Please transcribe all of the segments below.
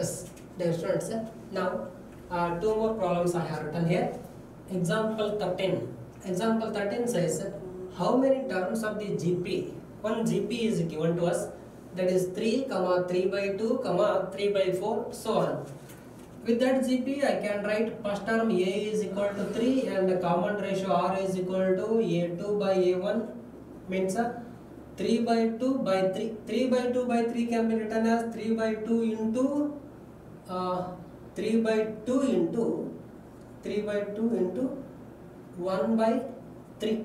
Yes, dear students, now two more problems I have written here. Example 13. Example 13 says how many terms of the GP? One GP is given to us, that is 3, 3 by 2, 3 by 4, so on. With that GP, I can write first term A is equal to 3 and the common ratio R is equal to A2 by A1, means 3 by 2 by 3. 3 by 2 by 3 can be written as 3 by 2 into 3 by 2 into 3 by 2 into 1 by 3.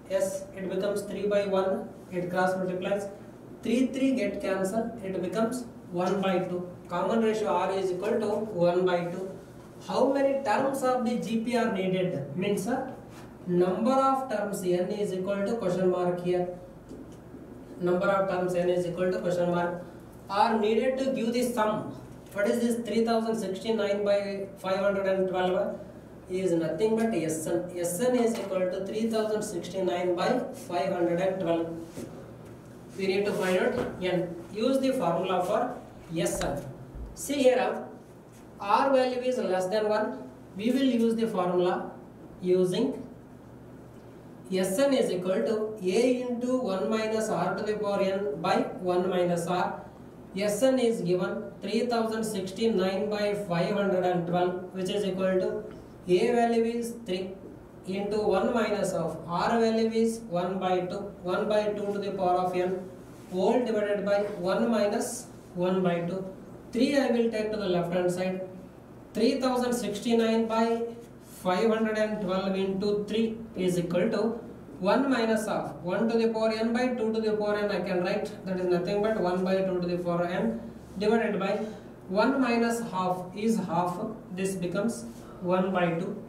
Yes, it becomes 3 by 1, it cross multiplies. 3 get cancelled, it becomes 1 by 2. Common ratio R is equal to 1 by 2. How many terms of the GP are needed? Means number of terms n is equal to question mark here. Number of terms n is equal to question mark are needed to give the sum. What is this 3069 by 512? Is nothing but Sn. Sn is equal to 3069 by 512. We need to find out n. Use the formula for Sn. See here, R value is less than 1. We will use the formula using Sn is equal to A into 1 minus R to the power n by 1 minus R. Sn is given 3069 by 512, which is equal to A value is 3 into 1 minus of R value is 1 by 2. 1 by 2 to the power of n whole divided by 1 minus 1 by 2. 3 I will take to the left hand side. 3069 by 512 into 3 is equal to 1 minus of 1 to the power n by 2 to the power n. I can write that is nothing but 1 by 2 to the power n divided by 1 minus half is half. This becomes 1 by 2.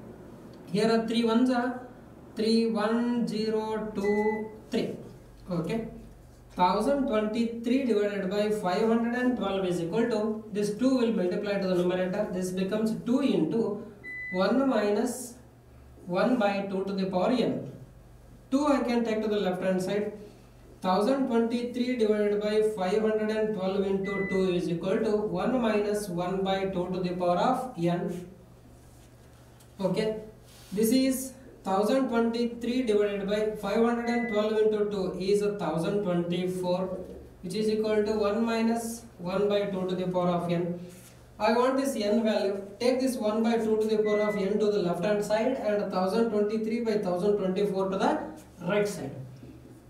Here are 3 ones are 3, 1, 0, 2, 3. Okay. 1023 divided by 512 is equal to, this 2 will multiply to the numerator. This becomes 2 into 1 minus 1 by 2 to the power n. 2 I can take to the left hand side. 1023 divided by 512 into 2 is equal to 1 minus 1 by 2 to the power of n. Okay, this is 1023 divided by 512 into 2 is 1024, which is equal to 1 minus 1 by 2 to the power of n. I want this n value. Take this 1 by 2 to the power of n to the left hand side and 1023 by 1024 to the right side.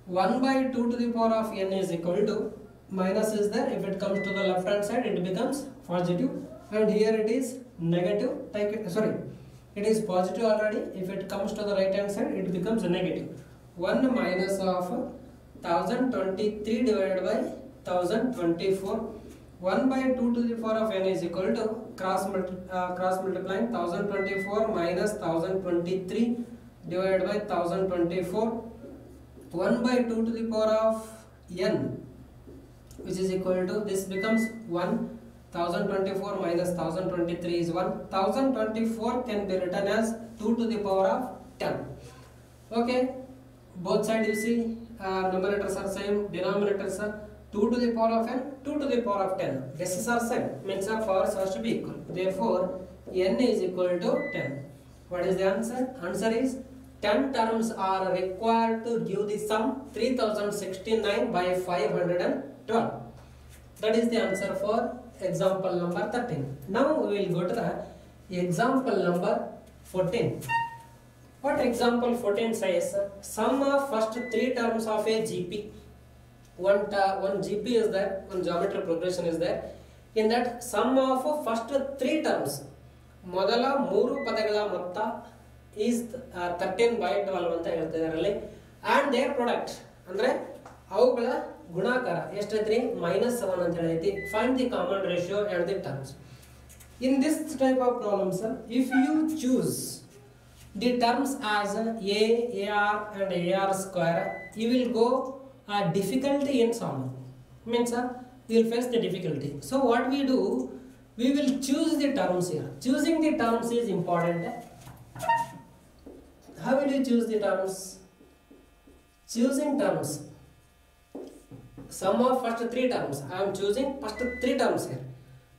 1 by 2 to the power of n is equal to, minus is there, if it comes to the left hand side it becomes positive, and here it is negative. It is positive already. If it comes to the right hand side it becomes negative. 1 minus of 1023 divided by 1024. 1 by 2 to the power of n is equal to cross multiplying 1024 minus 1023 divided by 1024. 1 by 2 to the power of n, which is equal to, this becomes 1. 1024 minus 1023 is 1. 1024 can be written as 2 to the power of 10. Okay, both sides you see numerators are same, denominators are 2 to the power of n, 2 to the power of 10. Bases are same, means our powers has to be equal. Therefore, n is equal to 10. What is the answer? Answer is 10 terms are required to give the sum 3069 by 512. That is the answer for example number 13. Now we will go to the example number 14. What example 14 says? Sum of first 3 terms of a GP. One GP is there, one geometry progression is there. In that, sum of first 3 terms, modala 3 padagala motta is 13 by 12 anta ಹೇಳ್ತಿದಾರೆ, and their product ಅಂದ್ರೆ ಅವುಗಳ ಗುಣಾಕಾರ ಎಷ್ಟೈತ್ರಿ -7 ಅಂತ ಹೇಳೈತಿ. Find the common ratio and the terms. In this type of problems, if you choose the terms as a, ar and ar square, you will go difficulty in solving. Means you will face the difficulty. So what we do, we will choose the terms here. Choosing the terms is important. How will you choose the terms? Choosing terms. Sum of first 3 terms. I am choosing first 3 terms here.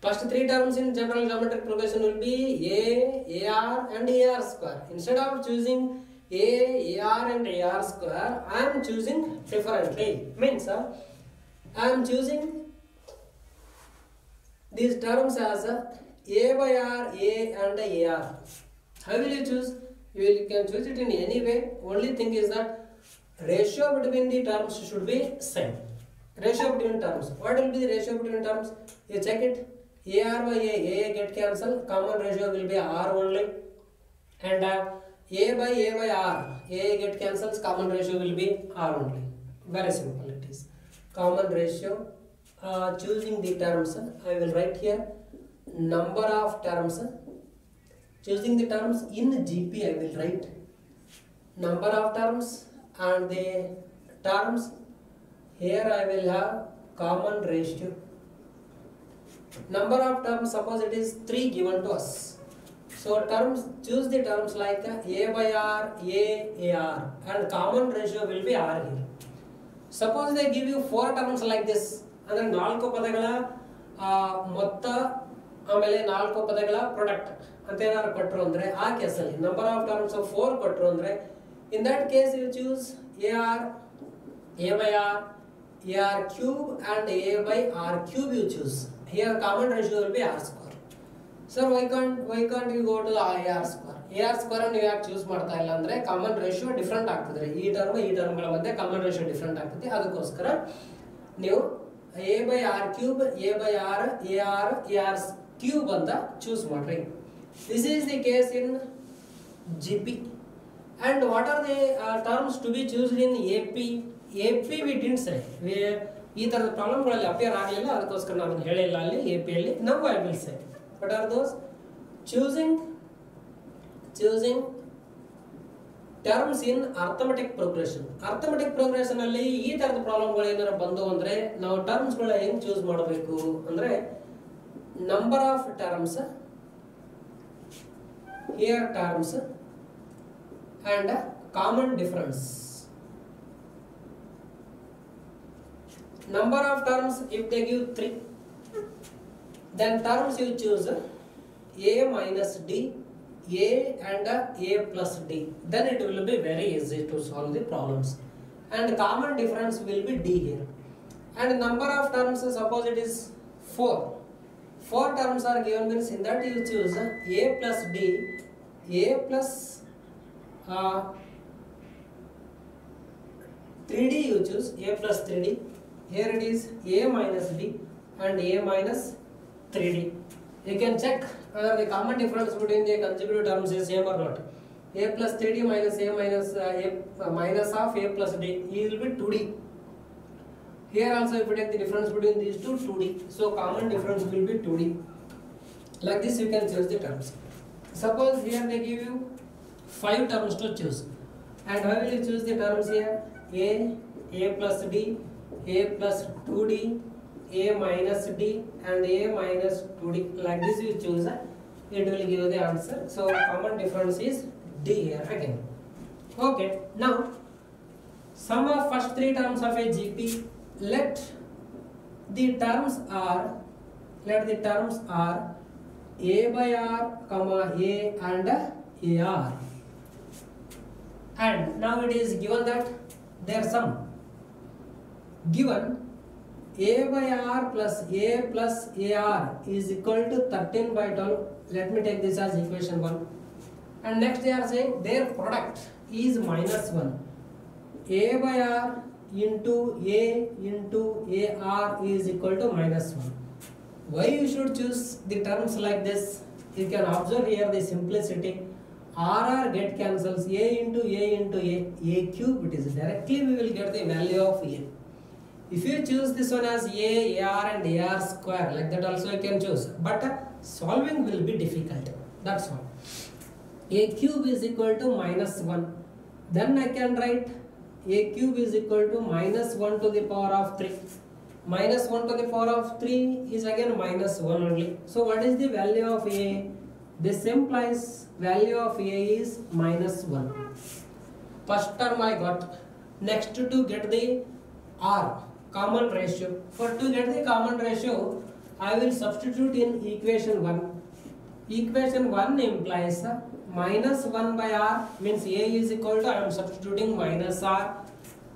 First three terms in general geometric progression will be A, AR and AR square. Instead of choosing A, AR and AR square, I am choosing differently. Means I am choosing these terms as A by R, A and AR. How will you choose? You can choose it in any way. Only thing is that ratio between the terms should be same. Ratio between terms. What will be the ratio between terms? You check it. AR by A get cancelled. Common ratio will be R only. And A by R, A get cancels. Common ratio will be R only. Very simple it is. Common ratio. Choosing the terms, I will write here number of terms. Choosing the terms in GP, I will write number of terms and the terms. Here I will have common ratio. Number of terms, suppose it is 3 given to us. So terms, choose the terms like A by R, A, AR, and common ratio will be R here. Suppose they give you 4 terms like this. ಅಂದರೆ 4 ಪದಗಳ ಮೊತ್ತ ಆಮೇಲೆ 4 ಪದಗಳ product ಅಂತ ಏನಾದ್ರು ಕೊಟ್ಟರು ಅಂದ್ರೆ ಆ ಕೇಸಲ್ಲಿ ನಂಬರ್ ಆಫ್ ಟರ್ಮ್ಸ್ ಆಫ್ 4 ಕೊಟ್ಟರು ಅಂದ್ರೆ in that case you choose AR, A by R, AR cube and A by R cube you choose. Here common ratio will be R square. Sir, why can't you go to the AR square? AR square ನೀವು ಯಾಕೆ choose ಮಾಡ್ತಾ ಇಲ್ಲ ಅಂದ್ರೆ common ratio different ಆಗ್ತದೆ. ಈ ಟರ್ಮ್ಗಳ ಮಧ್ಯೆ common ratio different ಆಗ್ತದೆ. ಅದಕ್ಕೋಸ್ಕರ ನೀವು A by R cube, A by R, AR, AR cube ಅಂತ choose ಮಾಡ್ರಿ. This is the case in GP. And what are the terms to be chosen in AP? AP we didn't say. ಈ ತರದ ಪ್ರಾಬ್ಲಮ್ಗಳಲ್ಲಿ appear ಆಗಲಿಲ್ಲ, ಅದಕ್ಕೋಸ್ಕರ ನಾನು ಹೇಳಿಲ್ಲ ಅಲ್ಲಿ AP ಅಲ್ಲಿ. Now I will say. What are those? Choosing terms in arithmetic progression. Arithmetic progression ಅಲ್ಲಿ ಈ ತರದ ಪ್ರಾಬ್ಲಮ್ಗಳು ಏನಾರ ಬಂದು ಅಂದ್ರೆ ನಾವು ಟರ್ಮ್ಸ್ ಗಳ ಹೆಂಗ್ ಚೂಸ್ ಮಾಡಬೇಕು ಅಂದ್ರೆ number of terms, here terms and common difference. Number of terms, if they give 3, then terms you choose A minus D, A and A plus D. Then it will be very easy to solve the problems. And common difference will be D here. And number of terms, suppose it is 4. 4 terms are given, means in that you choose A plus D, A plus 3D you choose, A plus 3D. Here it is A minus D and A minus 3D. You can check whether the common difference between the consecutive terms is same or not. A plus 3D minus A minus minus of A plus D, it will be 2D. Here also if you take the difference between these two, 2D. So common difference will be 2D. Like this you can choose the terms. Suppose here they give you 5 terms to choose. And how will you choose the terms here? A plus D, A plus 2D, A minus D and A minus 2D. Like this you choose, it will give you the answer. So common difference is D here again. Okay, now sum of first 3 terms of a GP. Let the terms are A by R, comma A and AR. And now it is given that their sum given A by R plus A plus AR is equal to 13 by 12. Let me take this as equation 1. And next they are saying their product is minus 1. A by R into A into AR is equal to minus 1. Why you should choose the terms like this? You can observe here the simplicity. RR get cancels, A into A cube it is. Directly we will get the value of A. If you choose this one as A, AR and AR square, like that also you can choose. But solving will be difficult. That's all. A cube is equal to minus 1. Then I can write A cube is equal to minus 1 to the power of 3. Minus 1 to the power of 3 is again minus 1 only. So what is the value of A? This implies value of A is minus 1. First term I got. Next to get the R, common ratio. To get the common ratio, I will substitute in equation 1. Equation 1 implies minus 1 by r, means a is equal to, I am substituting minus r.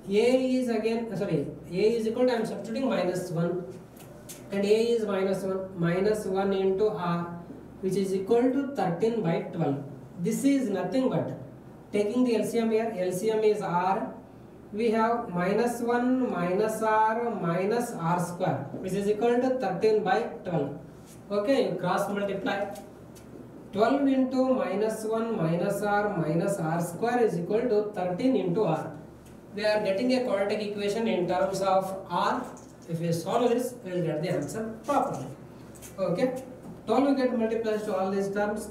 A is again, A is equal to, I am substituting minus 1. And a is minus 1 into r, which is equal to 13 by 12. This is nothing but, taking the LCM here, LCM is r. We have minus 1 minus r square, which is equal to 13 by 12. Okay, you cross multiply. 12 into minus 1 minus r square is equal to 13 into r. We are getting a quadratic equation in terms of r. If we solve this, we will get the answer properly. Okay, 12 will get multiplied to all these terms.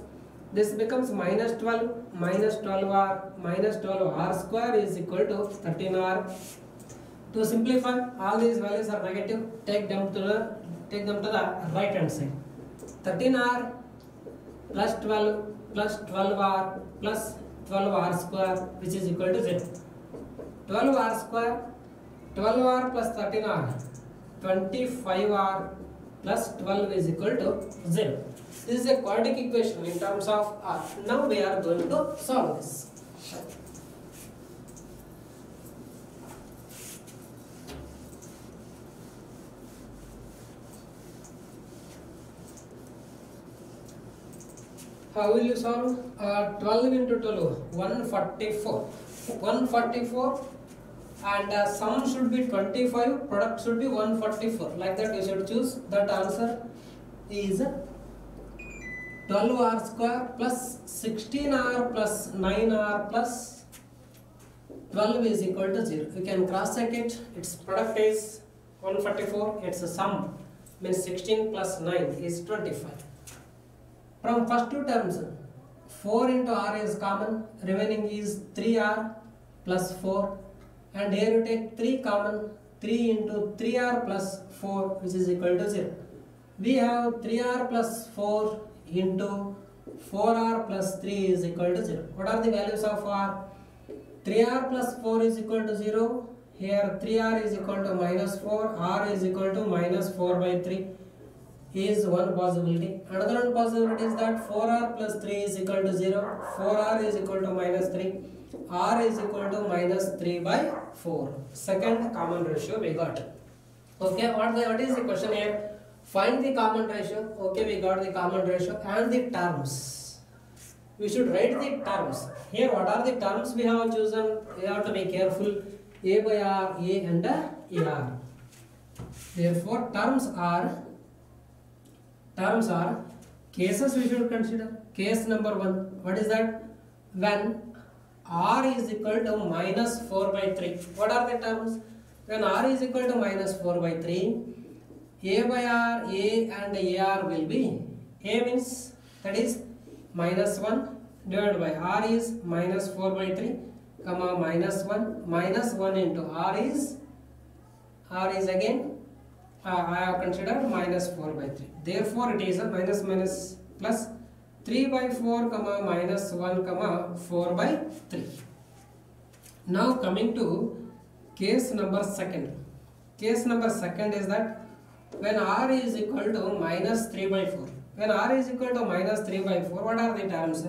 This becomes minus 12 r square is equal to 13r. To simplify, all these values are negative. Take them to the right hand side. 13r plus 12 plus 12r plus 12r square, which is equal to 0. 12r square, 12r plus 13r, 25r plus 12 is equal to 0. This is a quadratic equation in terms of r. Now we are going to solve this. How will you solve? 12 into 12, 144. 144 and sum should be 25, product should be 144. Like that you should choose. That answer is 12r square plus 16r plus 9r plus 12 is equal to 0. You can cross check it. Its product is 144. Its sum means 16 plus 9 is 25. From first two terms, 4 into r is common. Remaining is 3r plus 4. And here you take 3 common. 3 into 3r plus 4, which is equal to 0. We have 3r plus 4 into 4r plus 3 is equal to 0. What are the values of r? 3r plus 4 is equal to 0. Here 3r is equal to minus 4. R is equal to minus 4 by 3 is one possibility. Another one possibility is that 4r plus 3 is equal to 0. 4r is equal to minus 3. R is equal to minus 3 by 4. Second common ratio we got. Okay, what is the question here? Find the common ratio. Okay, we got the common ratio and the terms. We should write the terms. Here, what are the terms we have chosen? We have to be careful. A by R, A and AR. Therefore, terms are cases we should consider. Case number 1. What is that? When R is equal to minus 4 by 3. What are the terms? When R is equal to minus 4 by 3, A by R, A and AR will be, A means that is minus 1 divided by R is minus 4 by 3, comma minus 1 into R is again, I have considered minus 4 by 3. Therefore, it is a minus plus 3 by 4, comma minus 1, comma 4 by 3. Now coming to case number 2. Case number 2 is that when R is equal to minus 3 by 4. When R is equal to minus 3 by 4, what are the terms?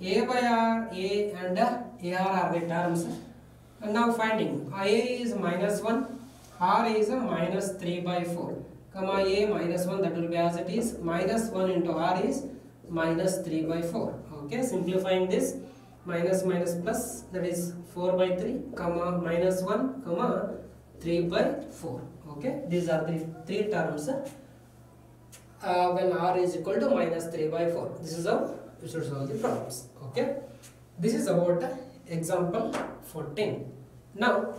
A by R, A and AR are the terms. And now finding, A is minus 1, R is a minus 3 by 4, comma A minus 1, that will be as it is, minus 1 into R is minus 3 by 4. Okay, simplifying this, minus plus, that is 4 by 3, comma minus 1, comma 3 by 4. Okay, these are the 3 terms when R is equal to minus 3 by 4. This is how we should solve the problems. Okay, this is about example 14. Now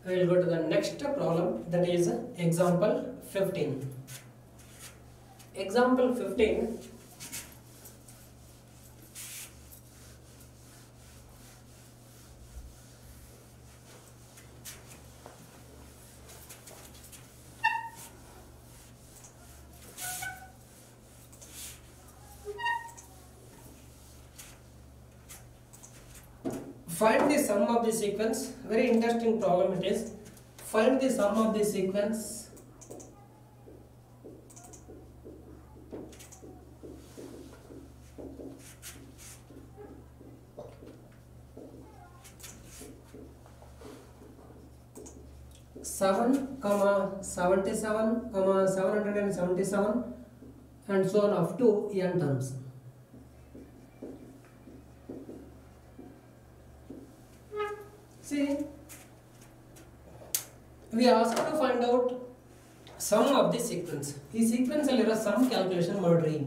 we will go to the next problem, that is example 15. Example 15. Find the sum of the sequence. Very interesting problem it is. Find the sum of the sequence 7, 77, 777 and so on up to n terms. See, we are asked to find out sum of the sequence. This sequence alira sum calculation modri.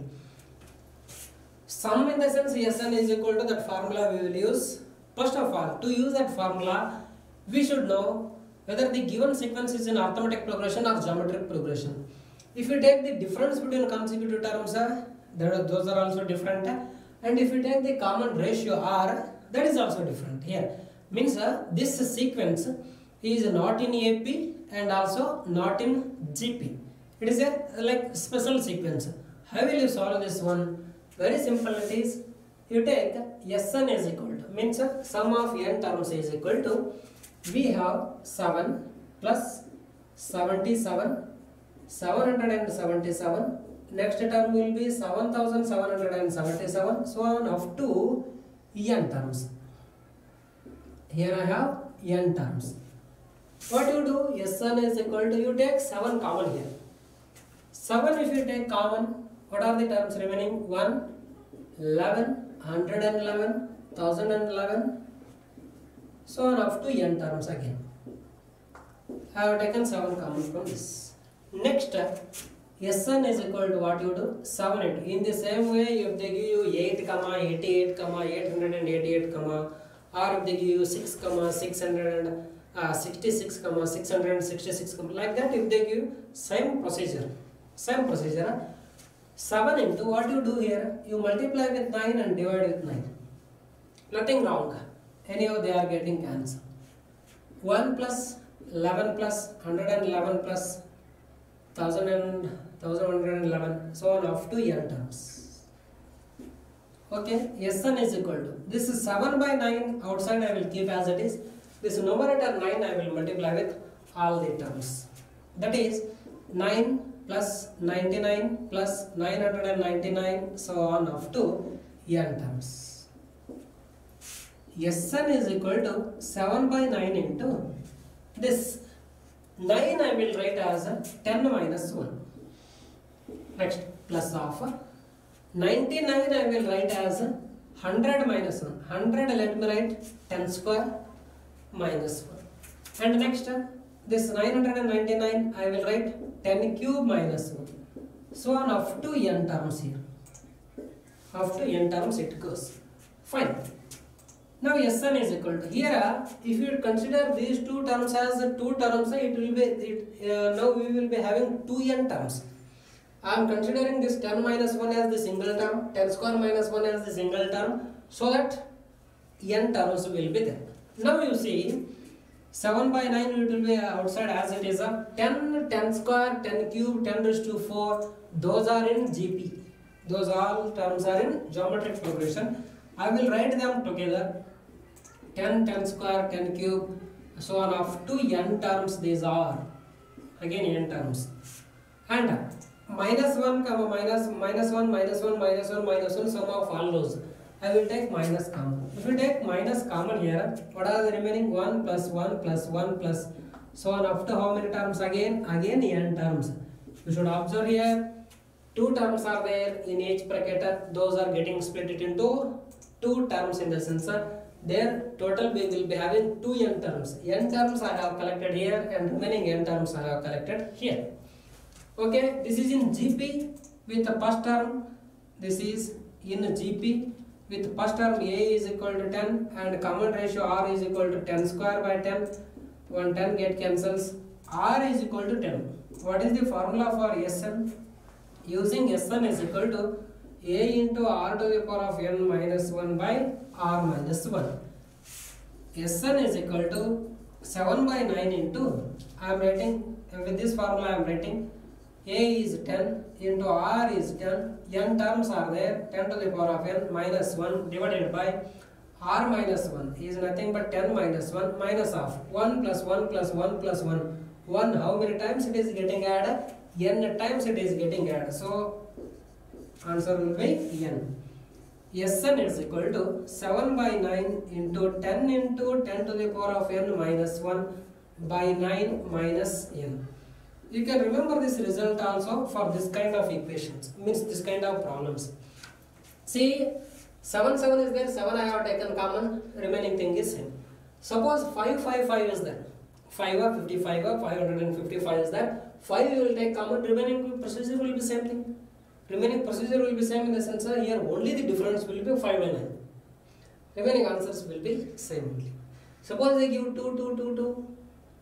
Sum in the sense Sn is equal to that formula we will use. First of all, to use that formula, we should know whether the given sequence is in arithmetic progression or geometric progression. If you take the difference between consecutive terms, those are also different. And if you take the common ratio r, that is also different. Here means this sequence is not in AP and also not in GP. It is a like special sequence. How will you solve this one? Very simple. It is, you take Sn is equal to, means sum of n terms is equal to, we have 7 plus 77, 777, next term will be 7777, so on up to n terms. Here I have n terms. What you do? Sn is equal to, you take 7 common here. 7 if you take common, what are the terms remaining? 1, 11, 111, 1011, so on up to n terms again. I have taken 7 common from this. Next, Sn is equal to what you do? 7 into. In the same way, if they give you 8, 88, 888, or if they give you 6, 666, 666, like that, if they give same procedure. 7 into, what you do here? You multiply with 9 and divide with 9. Nothing wrong. Anyhow, they are getting cancelled. 1 plus 11 plus 111 plus 1111, so on up to n terms. Okay, Sn is equal to, this is 7 by 9, outside I will keep as it is. This numerator 9 I will multiply with all the terms. That is 9 plus 99 plus 999, so on up to n terms. Sn is equal to 7 by 9 into this 9 I will write as 10 minus 1. Next, plus of 99 I will write as 100 minus 1. 100 let me write 10 square minus 1. And next, this 999 I will write 10 cube minus 1. So on up to n terms here. Up to n terms it goes. Fine. Now Sn is equal to, here if you consider these two terms as 2 terms, it will be now we will be having 2n terms. I am considering this 10 minus 1 as the single term, 10 square minus 1 as the single term, so that n terms will be there. Now you see 7 by 9 it will be outside as it is 10, 10 square, 10 cube, 10 raised to 4, those are in GP. Those all terms are in geometric progression. I will write them together. 10, 10 square, 10 cube, so on up to n terms these are. Again n terms. And minus 1, minus 1, minus 1, minus 1, minus 1, sum of all those. I will take minus common. If you take minus common here, what are the remaining? 1 plus 1 plus 1 plus, so on up to how many terms again? Again n terms. You should observe here, 2 terms are there in each bracket. Those are getting split into 2 terms in the sense their total we will be having 2 n terms. N terms I have collected here and remaining n terms I have collected here. Okay, this is in GP with the first term. This is in GP with first term A is equal to 10 and common ratio R is equal to 10 square by 10. 1 10 get cancels. R is equal to 10. What is the formula for Sn? Using Sn is equal to A into R to the power of n minus 1 by R minus 1. Sn is equal to 7 by 9 into, I am writing, with this formula I am writing A is 10 into R is 10, n terms are there, 10 to the power of n minus 1 divided by R minus 1 is nothing but 10 minus 1 minus of 1 plus 1 plus 1 plus 1. 1 how many times it is getting added? N times it is getting added. So answer will be n. Sn is equal to 7 by 9 into 10 to the power of n minus 1 by 9 minus n. You can remember this result also for this kind of equations, means this kind of problems. See, 7 is there, 7 I have taken common, remaining thing is same. Suppose 5 is there, 555 is there, 5 you will take common, remaining procedure will be same thing. Remaining procedure will be same in the sense here only the difference will be 5 and 9. Remaining answers will be same only. Suppose they give 2.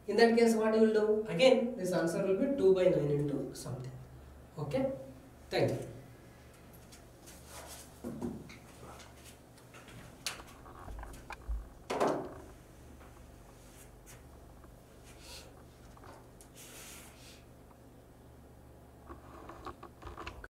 In that case what you will do? Again this answer will be 2 by 9 into something. Okay? Thank you.